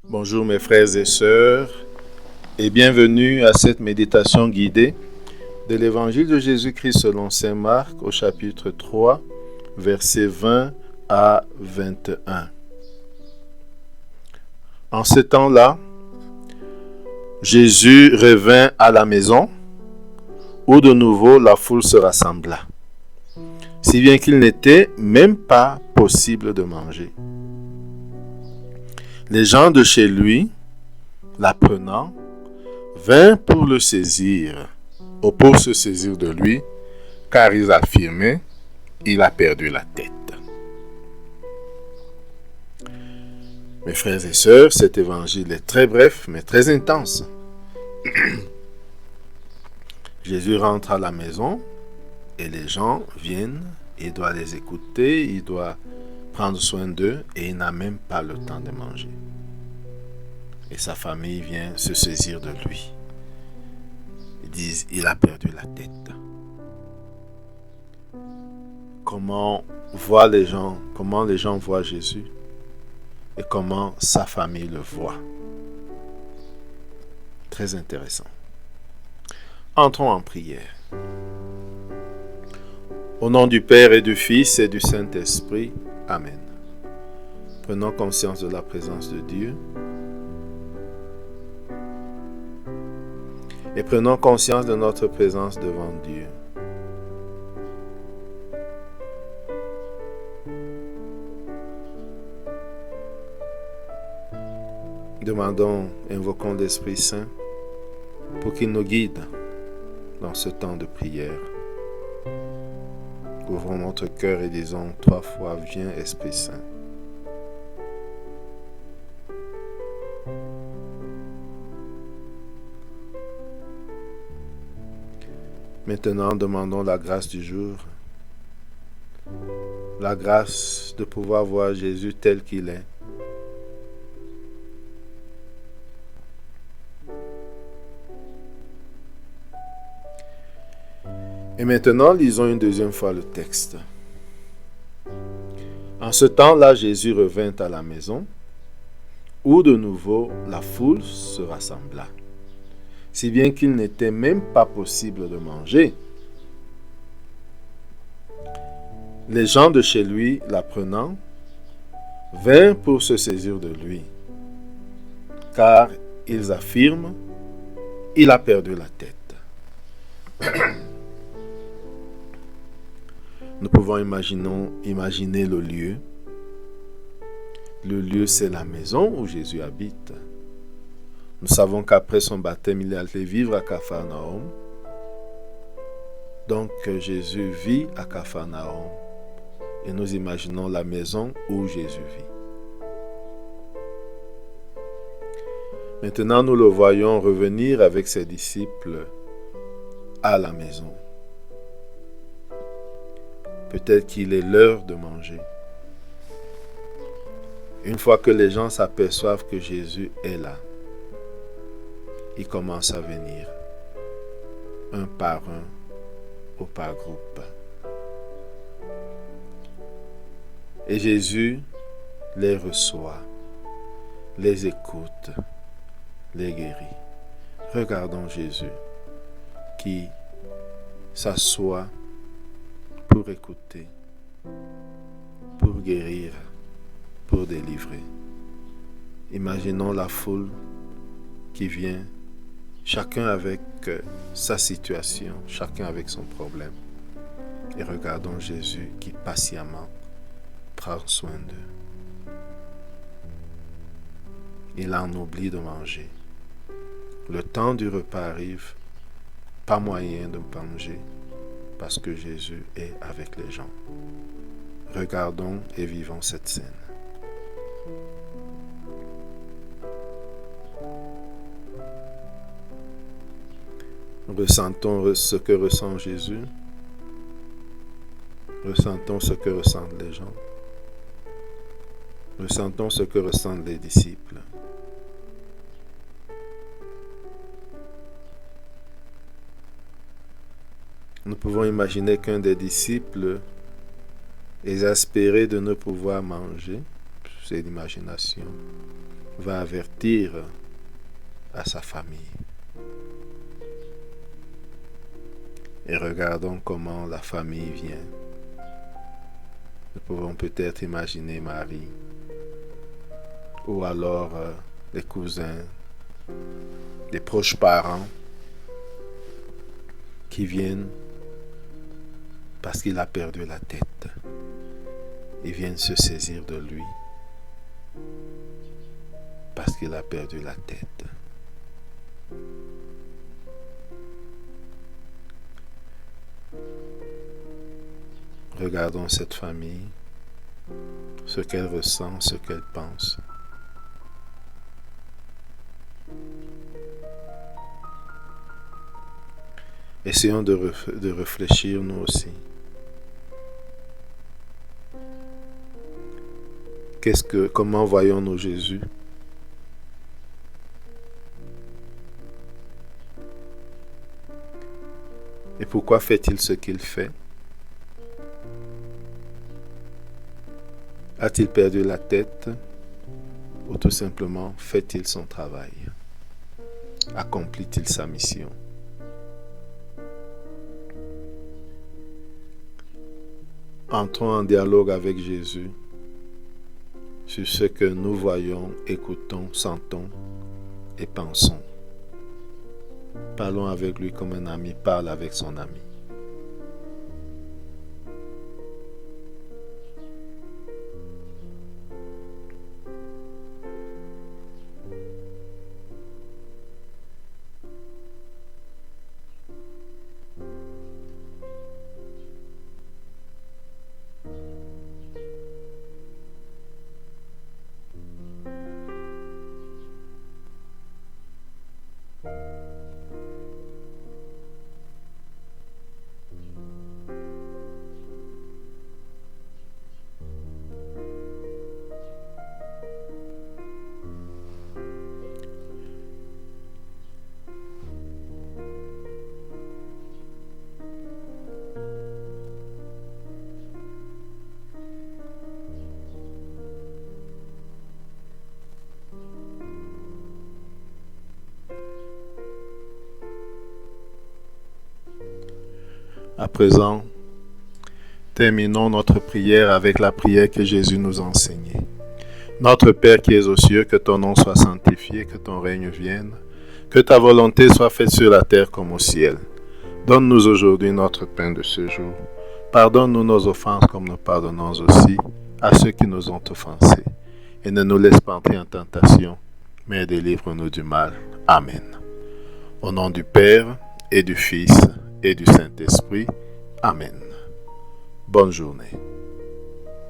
Bonjour mes frères et sœurs et bienvenue à cette méditation guidée de l'Évangile de Jésus-Christ selon saint Marc au chapitre 3, versets 20 à 21. En ce temps-là, Jésus revint à la maison où de nouveau la foule se rassembla, si bien qu'il n'était même pas possible de manger. Les gens de chez lui, l'apprenant, vinrent pour le saisir, ou pour se saisir de lui, car ils affirmaient, il a perdu la tête. Mes frères et sœurs, cet évangile est très bref, mais très intense. Jésus rentre à la maison et les gens viennent, il doit les écouter, il doit prendre soin d'eux et il n'a même pas le temps de manger. Et sa famille vient se saisir de lui. Ils disent, il a perdu la tête. Comment les gens voient Jésus et comment sa famille le voit. Très intéressant. Entrons en prière. Au nom du Père et du Fils et du Saint-Esprit. Amen. Prenons conscience de la présence de Dieu. Et prenons conscience de notre présence devant Dieu. Demandons, invoquons l'Esprit Saint pour qu'il nous guide dans ce temps de prière. Ouvrons notre cœur et disons 3 fois, viens Esprit Saint. Maintenant, demandons la grâce du jour, la grâce de pouvoir voir Jésus tel qu'il est. Et maintenant, lisons une deuxième fois le texte. En ce temps-là, Jésus revint à la maison, où de nouveau la foule se rassembla, si bien qu'il n'était même pas possible de manger. Les gens de chez lui, l'apprenant, vinrent pour se saisir de lui, car ils affirment, il a perdu la tête. Nous pouvons imaginer le lieu. Le lieu, c'est la maison où Jésus habite. Nous savons qu'après son baptême, il est allé vivre à Capharnaüm. Donc, Jésus vit à Capharnaüm. Et nous imaginons la maison où Jésus vit. Maintenant, nous le voyons revenir avec ses disciples à la maison. Peut-être qu'il est l'heure de manger. Une fois que les gens s'aperçoivent que Jésus est là, ils commencent à venir, un par un ou par groupe. Et Jésus les reçoit, les écoute, les guérit. Regardons Jésus qui s'assoit pour écouter, pour guérir, pour délivrer. Imaginons la foule qui vient, chacun avec sa situation, chacun avec son problème. Et regardons Jésus qui patiemment prend soin d'eux. Il en oublie de manger. Le temps du repas arrive, pas moyen de manger, parce que Jésus est avec les gens. Regardons et vivons cette scène. Ressentons ce que ressent Jésus. Ressentons ce que ressentent les gens. Ressentons ce que ressentent les disciples. Nous pouvons imaginer qu'un des disciples exaspéré de ne pouvoir manger, c'est l'imagination, va avertir à sa famille. Et regardons comment la famille vient. Nous pouvons peut-être imaginer Marie, ou alors les cousins, les proches parents qui viennent parce qu'il a perdu la tête. Ils viennent se saisir de lui parce qu'il a perdu la tête. Regardons cette famille, ce qu'elle ressent, ce qu'elle pense. Essayons de réfléchir nous aussi. Comment voyons-nous Jésus? Et pourquoi fait-il ce qu'il fait? A-t-il perdu la tête? Ou tout simplement fait-il son travail? Accomplit-il sa mission? Entrons en dialogue avec Jésus sur ce que nous voyons, écoutons, sentons et pensons. Parlons avec lui comme un ami parle avec son ami. À présent, terminons notre prière avec la prière que Jésus nous a enseignée. Notre Père qui es aux cieux, que ton nom soit sanctifié, que ton règne vienne, que ta volonté soit faite sur la terre comme au ciel. Donne-nous aujourd'hui notre pain de ce jour. Pardonne-nous nos offenses comme nous pardonnons aussi à ceux qui nous ont offensés. Et ne nous laisse pas entrer en tentation, mais délivre-nous du mal. Amen. Au nom du Père et du Fils et du Saint-Esprit. Amen. Bonne journée.